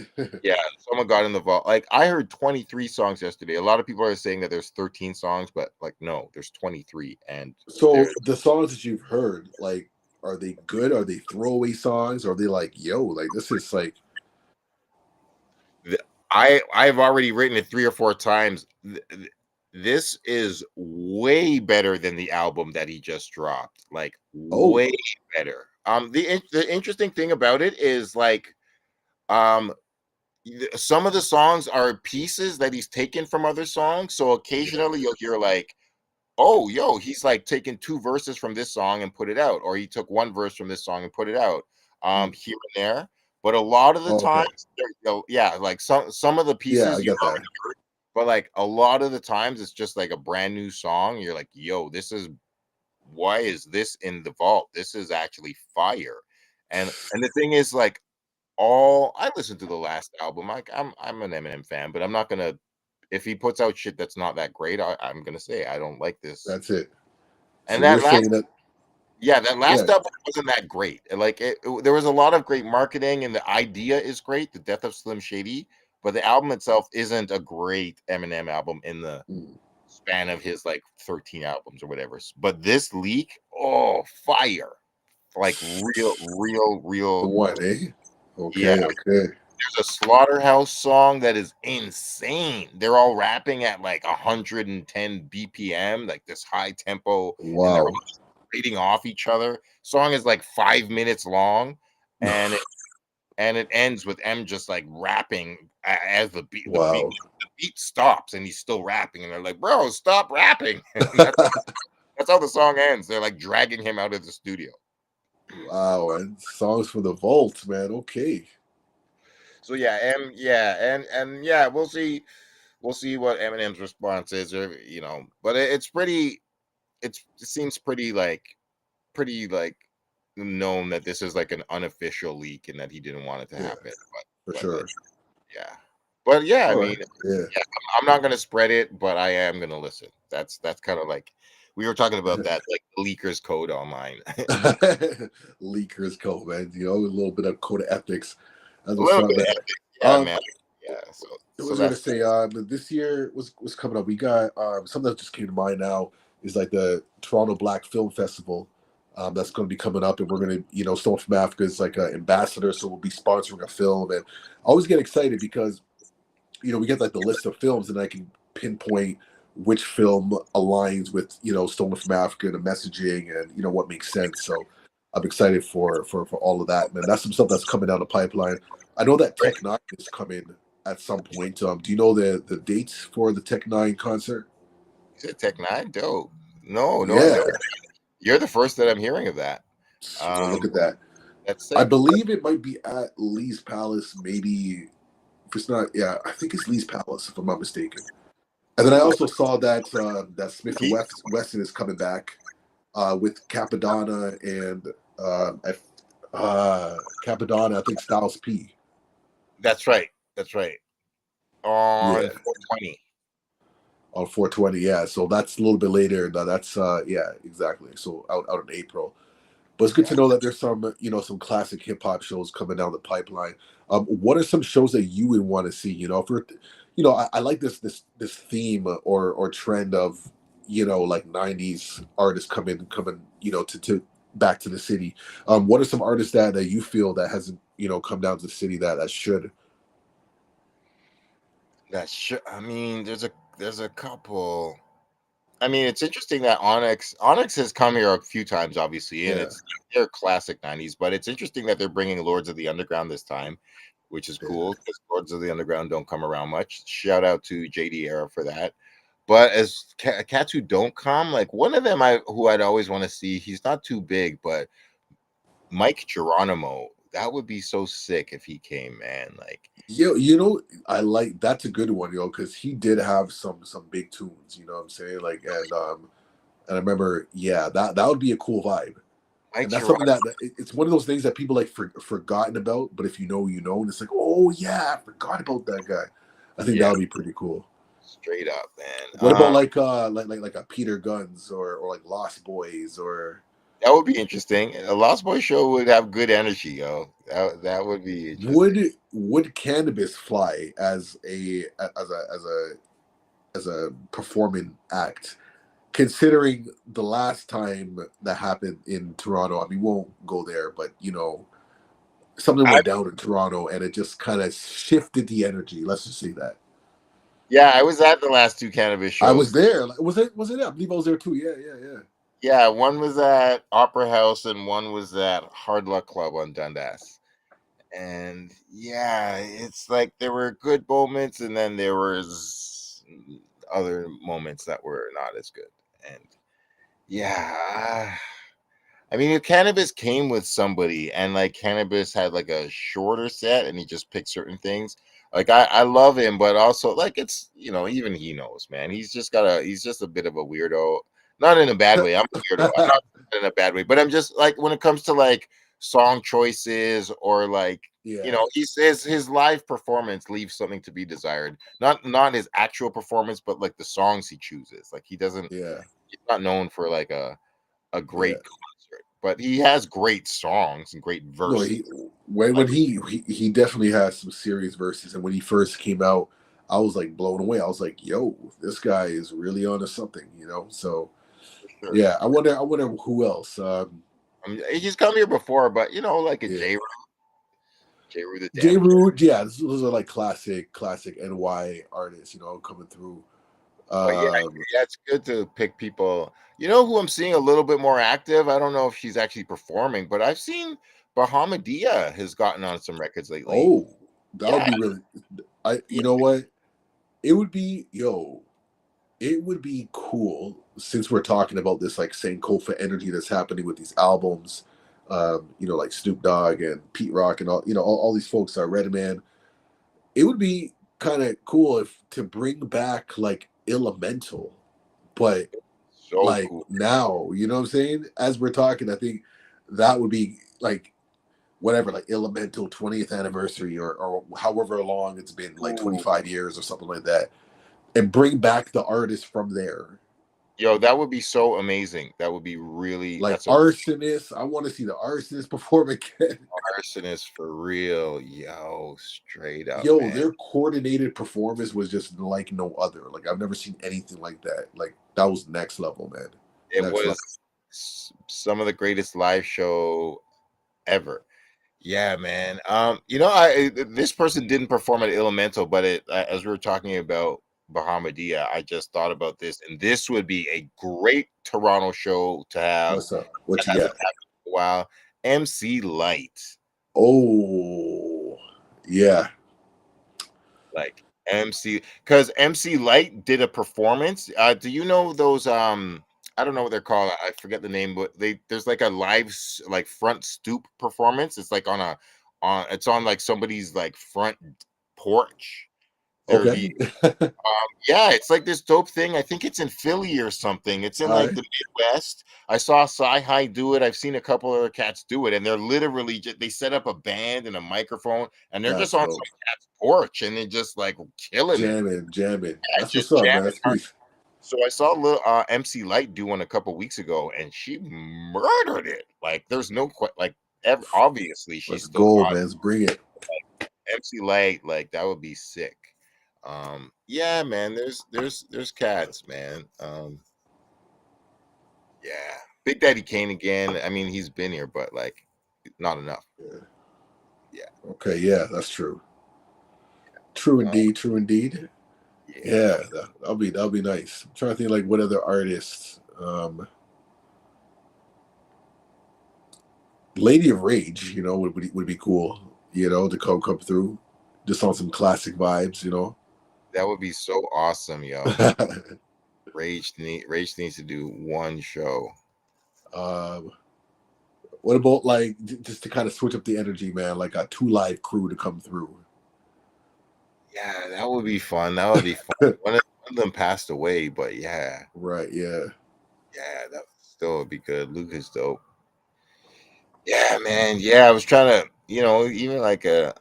yeah, someone got in the vault. Like I heard 23 songs yesterday. A lot of people are saying that there's 13 songs, but like no, there's 23. And So there's the songs that you've heard, like, are they good? Are they throwaway songs? Or are they like, yo, like this is like I've already written it 3 or 4 times. This is way better than the album that he just dropped. Like oh way better. The interesting thing about it is like um some of the songs are pieces that he's taken from other songs. So occasionally you'll hear like, oh, yo, he's like taking 2 verses from this song and put it out, or he took 1 verse from this song and put it out. Mm. here and there. But a lot of the Oh, okay. times, yeah, like some of the Yeah, I pieces you get that. already heard, but like a lot of the times it's just like a brand new song. You're like, yo, this is why is this in the vault? This is actually fire. And the thing is, like, all I listened to the last album. Like I'm an Eminem fan, but I'm not gonna if he puts out shit that's not that great, I'm gonna say I don't like this. That's it. So And you're that saying last that, yeah, that yeah, last album wasn't that great. Like there was a lot of great marketing and the idea is great, The Death of Slim Shady, but the album itself isn't a great Eminem album in the mm, span of his like 13 albums or whatever. But this leak, oh, fire. Like the real one, eh? yeah. Okay, okay. There's a Slaughterhouse song that is insane. They're all rapping at like 110 BPM, like this high tempo, and they're Wow. all just reading off each other. Song is like 5 minutes long, and it ends with M just like rapping as Wow. the beat stops, and he's still rapping, and they're like, "Bro, stop rapping!" And that's how the song ends. They're like dragging him out of the studio. Wow, and songs from the vault, man. Okay. So yeah, and yeah, we'll see what Eminem's response is, or but it's pretty. It seems pretty like known that this is like an unofficial leak and that he didn't want it to Yeah, happen. for But sure. yeah, but yeah, I All mean, right. Yeah. yeah, I'm not gonna spread it, but I am gonna listen. That's kind of like we were talking about that, like the leakers code online. Leakers code, man. You know, a little bit of code of ethics. That's A what's little up, bit, man. yeah, Um, man. Yeah, I so was gonna that's say, this year was coming up. We got something that just came to mind now is like the Toronto Black Film Festival. That's going to be coming up, and we're going to, Stone from Africa is like an ambassador, so we'll be sponsoring a film. And I always get excited because we get like the list of films, and I can pinpoint which film aligns with Stolen from Africa, the messaging, and what makes sense. So I'm excited for all of that, man. That's some stuff that's coming down the pipeline. I know that great. Tech Nine is coming at some point. Do you know the dates for the Tech Nine concert? You said Tech Nine, dope. No, I Yeah, never. You're the first that I'm hearing of that. well, Um, look at that. that's I sick. believe it might be at Lee's Palace. Maybe if it's not, yeah, I think it's Lee's Palace if I'm not mistaken. And then I Ooh, also saw that that Smith and he- Wesson is coming back with Capadonna and Capadonna. I think Styles P. that's right. That's right. On Yeah, 420. on 420. Yeah, so that's a little bit later. Now that's yeah, exactly. So out in April. But it's good Yeah. to know that there's some some classic hip hop shows coming down the pipeline. What are some shows that you would want to see? If we're, I like this theme or trend of like '90s artists coming to back to the city. What are some artists that you feel that hasn't come down to the city that should? I mean, there's a couple. I mean, it's interesting that Onyx has come here a few times, obviously, and Yeah, it's they're classic '90s. But it's interesting that they're bringing Lords of the Underground this time, which is yeah. cool because Lords of the Underground don't come around much. Shout out to JD Era for that. But as cats who don't come, like one of them, who I'd always want to see. He's not too big, but Mike Geronimo. That would be so sick if he came, man. Like, I like that's a good one, because he did have some big tunes. You know what I'm saying? Like, and I remember, yeah, that would be a cool vibe. Mike And that's something Geronimo. it's one of those things that people like forgotten about. But if and it's like, oh yeah, I forgot about that guy. I think that Yeah, would be pretty cool. straight up, man. What about like a Peter Guns or like Lost Boys or That would be interesting. A Lost Boy show would have good energy, yo. That would be interesting. would Cannabis fly as a performing act? Considering the last time that happened in Toronto, I mean, we won't go there, but something I went down in Toronto and it just kind of shifted the energy. Let's just say that. Yeah, I was at the last two cannabis I was shows. there. Was it? I believe I was there too. Yeah, yeah, yeah. Yeah, one was at Opera House and one was at Hard Luck Club on Dundas. And yeah, it's like there were good moments and then there was other moments that were not as good. And yeah, I mean, if Cannabis came with somebody and like Cannabis had like a shorter set and he just picked certain things, like I love him, but also like it's even he knows, man. He's just a bit of a weirdo. Not in a bad way. I'm a weirdo. I'm not in a bad way, but I'm just like when it comes to like song choices or like Yeah, he says his live performance leaves something to be desired. Not his actual performance, but like the songs he chooses. Like yeah, he's not known for like a yeah. great concert, but he has great songs and great No, verses. he when Like he definitely has some serious verses, and when he first came out, I was like blown away. I was like, "Yo, this guy is really onto something," you know. So for sure. yeah, I wonder who else. I mean, he's come here before, but like a Yeah, J. Rue the J. Damage. Rude. Yeah, those are like classic NY artists, coming through. But yeah, Um, yeah, it's good to pick people. You know who I'm seeing a little bit more active? I don't know if she's actually performing, but I've seen Bahamadia has gotten on some records lately. oh, that would Yeah, be really. You yeah, know what? It would be yo. It would be cool since we're talking about this like Sankofa energy that's happening with these albums. Like Snoop Dogg and Pete Rock and all these folks are Redman. It would be kind of cool if to bring back like Elemental, but so like cool. now, you know what I'm saying? As we're talking, I think that would be like whatever, like Elemental 20th anniversary or however long it's been, like Ooh. 25 years or something like that, and bring back the artist from there. Yo, that would be so amazing. That would be Like that's a arsonist. I want to see the arsonist perform again. arsonist for real. Yo, straight up, Yo, man. their coordinated performance was just like no other. Like I've never seen anything like that. Like that was next level, man. It Next was level. some of the greatest live show ever. Yeah, man. This person didn't perform at Elemental, but as we were talking about Bahamadia, I just thought about this, and this would be a great Toronto show to have What's up? What that you hasn't got? happened in a while. MC Light, Oh, yeah. like because MC Light did a performance. Do you know those? I don't know what they're called. I forget the name, but there's like a like front stoop performance. It's like it's on like somebody's like front porch. There would be Okay. yeah, it's like this dope thing. I think it's in Philly or something. It's in All like right. the Midwest. I saw Sci High do it. I've seen a couple other cats do it, and they're literally they set up a band and a microphone, and they're just That's on dope. some cat's porch, and they're just like killing it. Jamming, jamming. Yeah, That's what's just up, man. jamming That's hard. peace. So I saw little MC Light do one a couple weeks ago, and she murdered it. Like there's no like obviously she's Let's still go, got man. Let's bring it. MC Light. Like that would be sick. Yeah, man. There's cats, man. Yeah, Big Daddy Kane again. I mean, he's been here, but like not enough. Yeah. Yeah, Okay, yeah, that's true. True uh, indeed, true indeed. yeah, Yeah, man. that'll be nice. I'm trying to think like what other artists. Lady of Rage, would be cool, to come through. Just on some classic vibes. That would be so awesome, yo. Rage needs to do one show. um, what about like just to kind of switch up the energy, man? Like a two live crew to come through. Yeah, that would be fun. That would be fun. One of them passed away, but yeah, Right, yeah. yeah, that still would be good. Luke is dope. Yeah, man. Yeah, I was trying to, even like a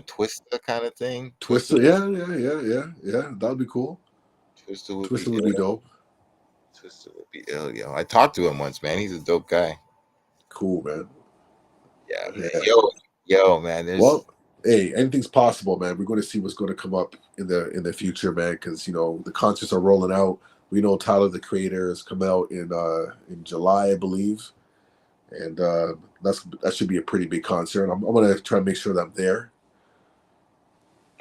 Twister kind of thing. Twister, Twister, yeah, yeah, yeah, yeah, yeah. That'd be cool. Twister would be Twister would be ill. dope. Twister would be ill, yo. I talked to him once, man. He's a dope guy. Cool, man. Yeah, man. Yeah. Yo, man. Well, hey, anything's possible, man. We're going to see what's going to come up in the future, man. Because the concerts are rolling out. We know Tyler the Creator has come out in July, I believe, and that should be a pretty big concert. I'm going to try and make sure that I'm there.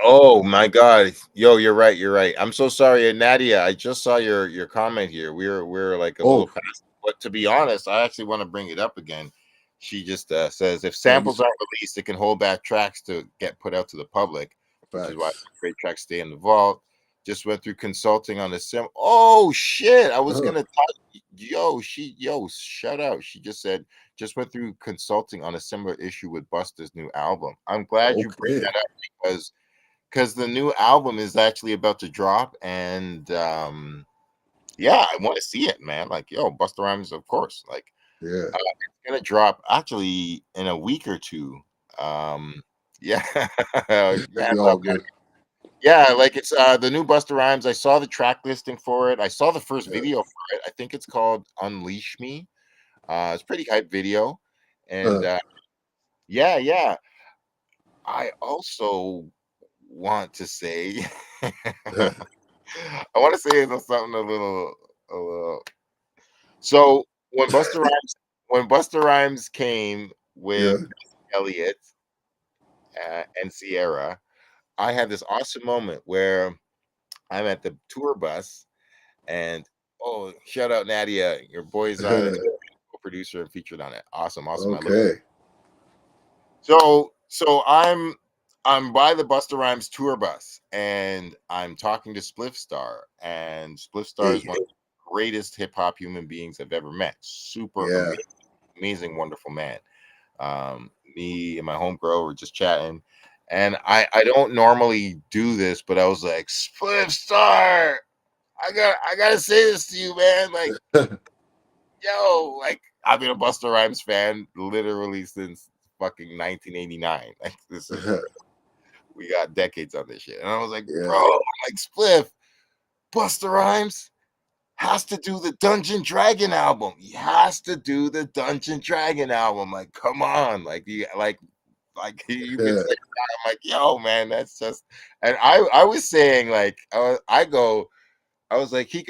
Oh my God, yo, you're right. You're right. I'm so sorry, Nadia. I just saw your comment here. We're like a little Oh, past, but to be honest, I actually want to bring it up again. She just says if yeah, samples aren't released, it can hold back tracks to get put out to the public, which is why facts. great tracks stay in the vault. Just went through consulting on the sim. Oh shit! I was Uh, gonna talk. shout out. She just said just went through consulting on a similar issue with Busta's new album. I'm glad you bring Okay. that up because the new album is actually about to drop, and yeah, I want to see it, man. Like, yo, Busta Rhymes, of course. Like, Yeah. it's gonna drop actually in a week or two. Yeah, man, All good. yeah, like it's the new Busta Rhymes. I saw the track listing for it. I saw the first Yeah. video for it. I think it's called Unleash Me. It's a pretty hype video. And Uh, yeah, yeah. I also want to say I want to say something a little so when Busta Rhymes came yeah. with Elliott and Sierra, I had this awesome moment where I'm at the tour bus and oh, shout out Nadia, your boy's on it, producer and featured on it. Awesome, awesome. I love it. Okay. So I'm by the Busta Rhymes tour bus and I'm talking to Spliff Star, and Spliff Star is Hey. one of the greatest hip hop human beings I've ever met. Super Yeah. amazing, wonderful man. Me and my homegirl were just chatting, and I don't normally do this, but I was like, Spliff Star, I gotta say this to you, man. Like, yo, like I've been a Busta Rhymes fan literally since fucking 1989. Like, this is we got decades on this shit. And I was like, bro, Yeah. like Spliff, Busta Rhymes has to do the Dungeon Dragon album. He has to do the Dungeon Dragon album. Like, come on. Like you've been Yeah. saying that. I'm like, yo, man, that's just and I was saying, like, I was like, he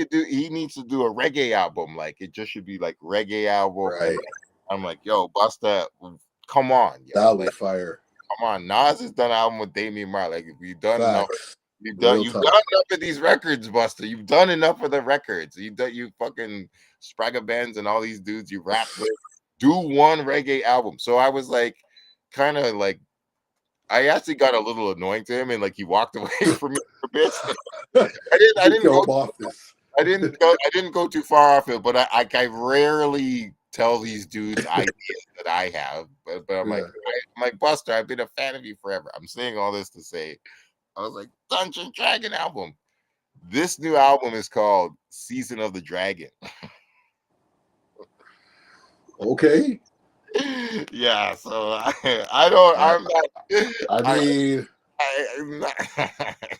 needs to do a reggae album. Like, it just should be like reggae album. And Right. like, I'm like, yo, Busta, come on, yo. That Like, was fire. come on. Nas has done an album with Damian Marley. Like, if you've done enough, Facts. Real you've talk. done enough of these records, Busta. You've done enough of the records. You fucking Spragga Benz and all these dudes you rap with. Do one reggae album. So I was like, kind of like, I actually got a little annoying to him, and like he walked away from me for a bit. I Just didn't go go off this. I didn't go too far off it, but I rarely tell these dudes ideas that I have. But Yeah. I'm like, Buster, I've been a fan of you forever. I'm saying all this to say, I was like, Dungeon Dragon album. This new album is called Season of the Dragon. Okay. Yeah, so I don't. I I'm not. I mean, I'm not.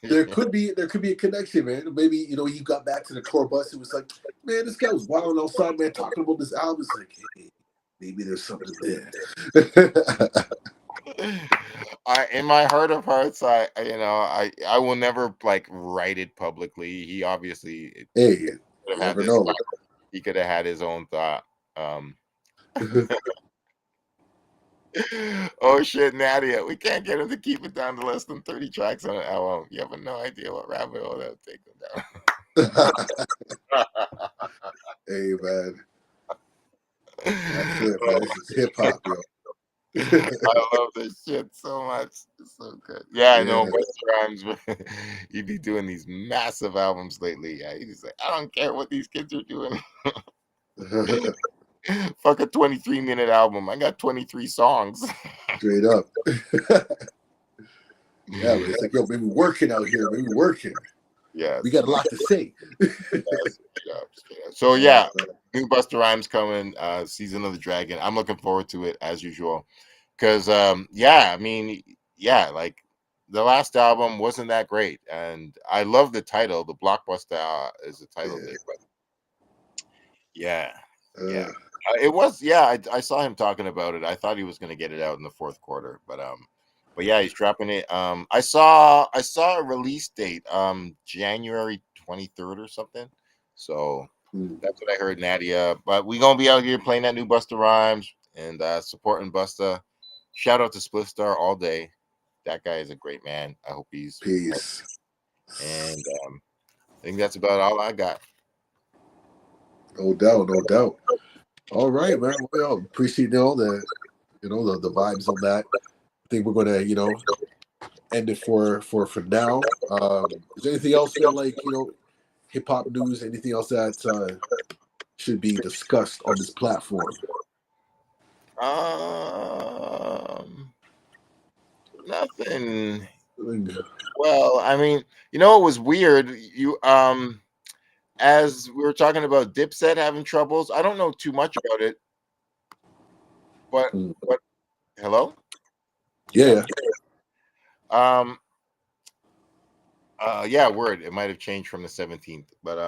there could be a connection, man. Maybe you got back to the tour bus. It was like, man, this guy was wild outside, man, talking about this album. It's like, hey, maybe there's something there. In my heart of hearts, I will never like write it publicly. He obviously Hey, could you have had never this. know. He could have had his own thought. Oh shit, Nadia, we can't get him to keep it down to less than 30 tracks on an album. You have no idea what rabbit hole that would take him down. Hey, man, that's it, man. This is hip hop, yo. I love this shit so much. It's so good. Yeah, I know. Yeah. Busta Rhymes, he be doing these massive albums lately. Yeah, he's like, I don't care what these kids are doing. Fuck a 23-minute album. I got 23 songs. Straight up. Yeah, but it's like, yo, maybe working out here, maybe working. Yeah, We got a lot to say. straight up. So yeah, new Busta Rhymes coming, Season of the Dragon. I'm looking forward to it as usual. Cause yeah, I mean, yeah, like the last album wasn't that great. And I love the title. The Blockbuster is the title of it, but yeah, yeah. It was, yeah, I saw him talking about it. I thought he was gonna get it out in the fourth quarter, but yeah, he's dropping it. I saw a release date, January 23rd or something. So that's what I heard, Nadia. But we gonna be out here playing that new Busta Rhymes and supporting Busta. Shout out to Split Star all day. That guy is a great man. I hope he's Peace. And I think that's about all I got. No doubt, no doubt. All right, man. Well, appreciate all the the vibes on that. I think we're gonna end it for now. Is there anything else, man? Like hip hop news? Anything else that should be discussed on this platform? Nothing. Like, Well, I mean, it was weird. As we were talking about Dipset having troubles, I don't know too much about it, but mm, but hello, you yeah, there? yeah. Um, yeah, word. It might have changed from the 17th, but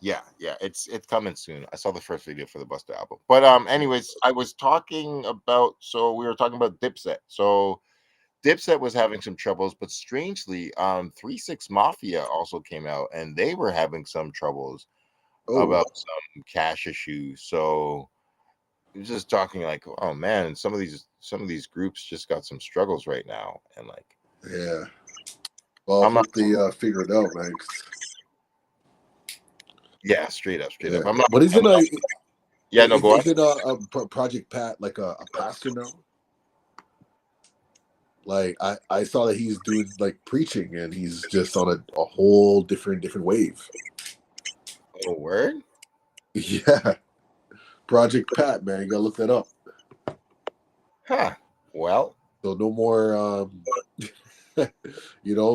yeah, it's coming soon. I saw the first video for the Buster album, but anyways, I was talking about. So we were talking about Dipset. So Dipset was having some troubles, but strangely, 3 6 Mafia also came out, and they were having some troubles Oh, about some cash issues. So he was just talking like, oh man, some of these groups just got some struggles right now, and like yeah. Well, I I'm not, hope they figure it out, man. yeah, straight up, straight Yeah, up. I'm not, but I'm not yeah, no, go on. isn't Project Pat like a pastor now? Like I saw that he's doing like preaching, and he's just on a whole different wave. Oh, word? Yeah, Project Pat, man, you gotta look that up. Huh. Well, So no more,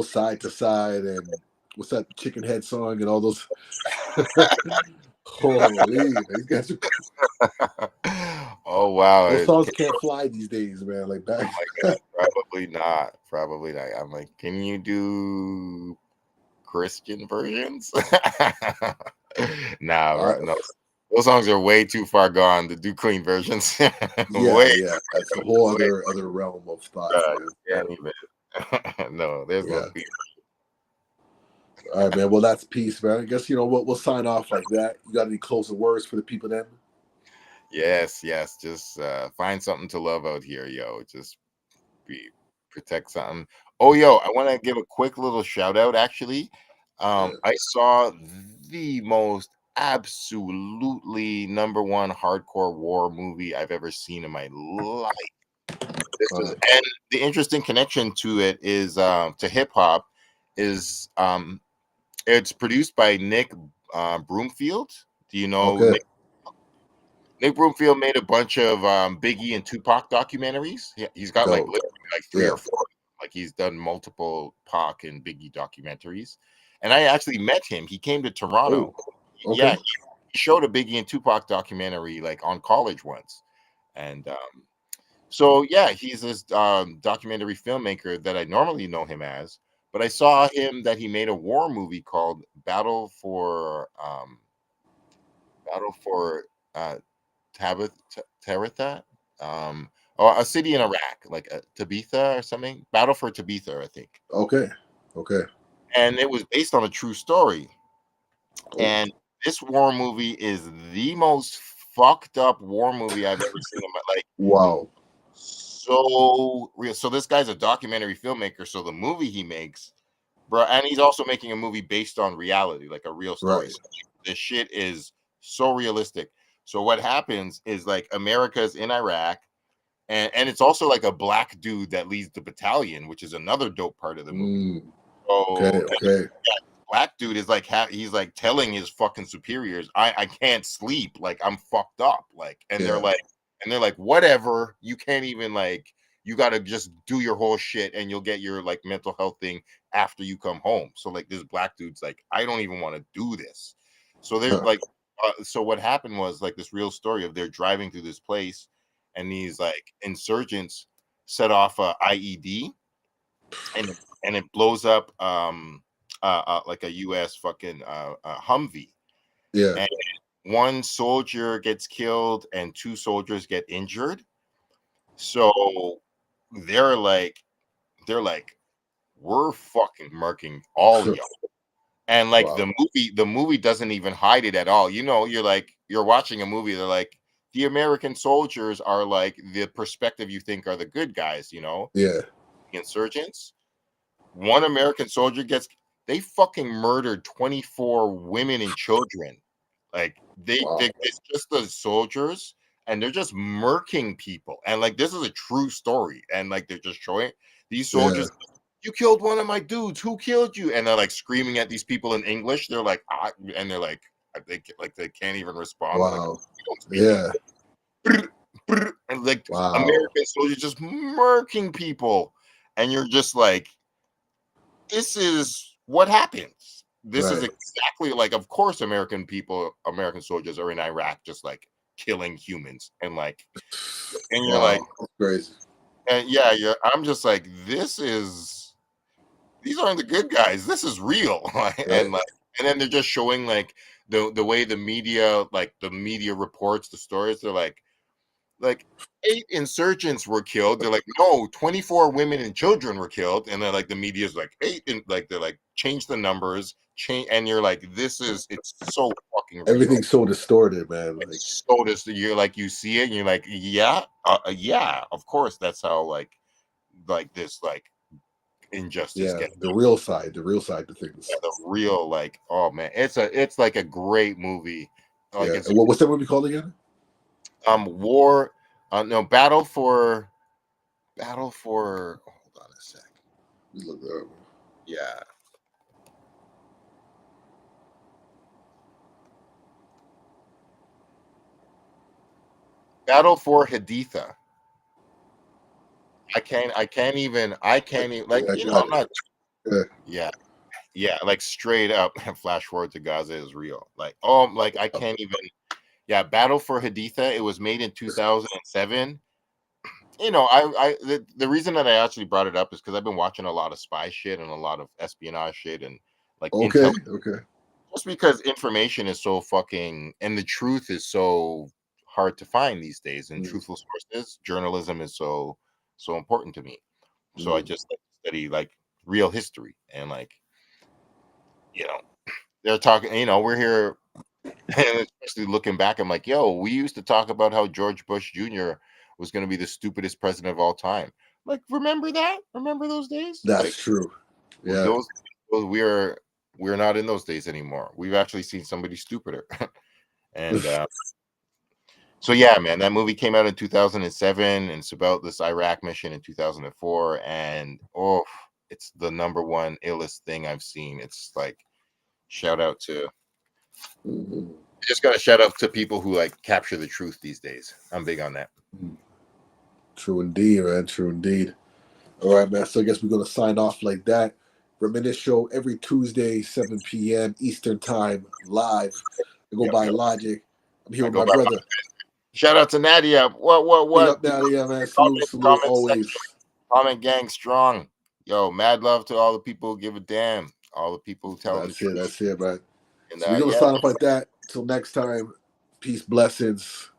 side to side, and what's that chicken head song and all those. Holy, these guys are, oh wow. those songs can't fly these days, man. Like Oh back. my god, probably not. Probably not. I'm like, can you do Christian versions? Nah, uh, bro, no. Those songs are way too far gone to do clean versions. yeah, Way, yeah, that's a whole way. other realm of thoughts, man. Can't even. No, there's no Yeah. clean. All right, man. Well, that's peace, man. I guess we'll sign off like that. You got any closing words for the people then? Yes, yes. Just find something to love out here, yo. Just be protect something. Oh, yo, I want to give a quick little shout out. Actually, Yeah. I saw the most absolutely number one hardcore war movie I've ever seen in my life. This was, Uh, and the interesting connection to it is to hip hop is it's produced by Nick Broomfield. Do you know okay. Nick Broomfield made a bunch of Biggie and Tupac documentaries. He's got like Dope. literally like three Yeah. or four. Like he's done multiple Pac and Biggie documentaries. And I actually met him. He came to Oh. Toronto. Okay. Yeah, he showed a Biggie and Tupac documentary like on college once. And so yeah, he's this documentary filmmaker that I normally know him as. But I saw him that he made a war movie called Battle for uh, Tabitha, or a city in Iraq, like Tabitha or something. Battle for Tabitha, I think. Okay. Okay. And it was based on a true story. Oh. And this war movie is the most fucked up war movie I've ever seen in my like Wow. so real. So this guy's a documentary filmmaker. So the movie he makes, bro, and he's also making a movie based on reality, like a real story. Right. So this shit is so realistic. So what happens is like America's in Iraq, and it's also like a black dude that leads the battalion, which is another dope part of the movie. Mm. Okay. So and Okay. that black dude is like he's like telling his fucking superiors, I can't sleep, like I'm fucked up, like, Yeah. and they're like, whatever, you can't even like, you got to just do your whole shit and you'll get your like mental health thing after you come home. So like this black dude's like, I don't even want to do this. So they're Huh. like, so what happened was like this real story of they're driving through this place and these like insurgents set off a IED and it blows up like a US fucking Humvee, Yeah. and one soldier gets killed and two soldiers get injured. So they're like they're like we're fucking murking all y'all. And like Wow. the movie doesn't even hide it at all. You're like you're watching a movie, they're like the American soldiers are like the perspective you think are the good guys, Yeah. insurgents. One American soldier they fucking murdered 24 women and children. Like Wow. it's just the soldiers and they're just murking people. And like this is a true story. And like they're just showing these Yeah. soldiers, you killed one of my dudes. Who killed you? And they're like screaming at these people in English. They're like, and they're like, They can't even respond. They're like, Wow. we don't speak Yeah. English. And like Wow. American soldiers just murking people, and you're just like, this is what happens. This is Right. exactly like, of course, American soldiers are in Iraq, just like killing humans, and you're like, Wow. That's crazy. and yeah, I'm just like, these aren't the good guys. This is real, Right. and then they're just showing like the way the media reports the stories. They're like 8 insurgents were killed. They're like, no, 24 women and children were killed. And then like the media's like 8, and like they're like, change the numbers, change, and you're like, it's so fucking real. Everything's so distorted, man. Like, It's so you're like, you see it, and you're like, yeah, of course, that's how like this like injustice yeah, gets. the real side to things. Yeah, the real like, oh man, it's like a great movie. Like Yeah. it's And what's that movie called again? war, no, battle for. Hold on a sec. Let me look that up. Yeah. Battle for Haditha. I can't even like, Yeah, I got I'm it. not. Yeah. Yeah, yeah, like straight up flash forward to Gaza is real. Like, oh, like I can't even. Yeah, Battle for Haditha. It was made in 2007. The reason that I actually brought it up is because I've been watching a lot of spy shit and a lot of espionage shit and like Okay. intel, Okay. just because information is so fucking, and the truth is so hard to find these days, and Mm, truthful sources, journalism is so important to me. So I mm. just like to study like real history, and like, you know they're talking, we're here. And especially looking back, I'm like, yo, we used to talk about how George Bush Jr. was going to be the stupidest president of all time. Like, remember that? Remember those days? That's Like, true. well, Yeah. we're not in those days anymore. We've actually seen somebody stupider. And so yeah, man, that movie came out in 2007, and it's about this Iraq mission in 2004, and oh, it's the number one illest thing I've seen. It's like, shout out to Mhm. just got to shout out to people who like capture the truth these days. I'm big on that. True indeed, man. True indeed. All right, man. So I guess we're gonna sign off like that. Reminisce show every Tuesday, 7 p.m. Eastern time, live. I go Yep, by yep. Logic. I'm here I with go my by. brother. Shout out to Nadia. Big What? up down here, man. Salute, Comment, salute comment section. always. Comment gang strong. Yo, mad love to all the people who give a damn. All the people who telling the That's it. truth. That's it, man. And So we're gonna yeah, sign off like that. Till next time. Peace, blessings.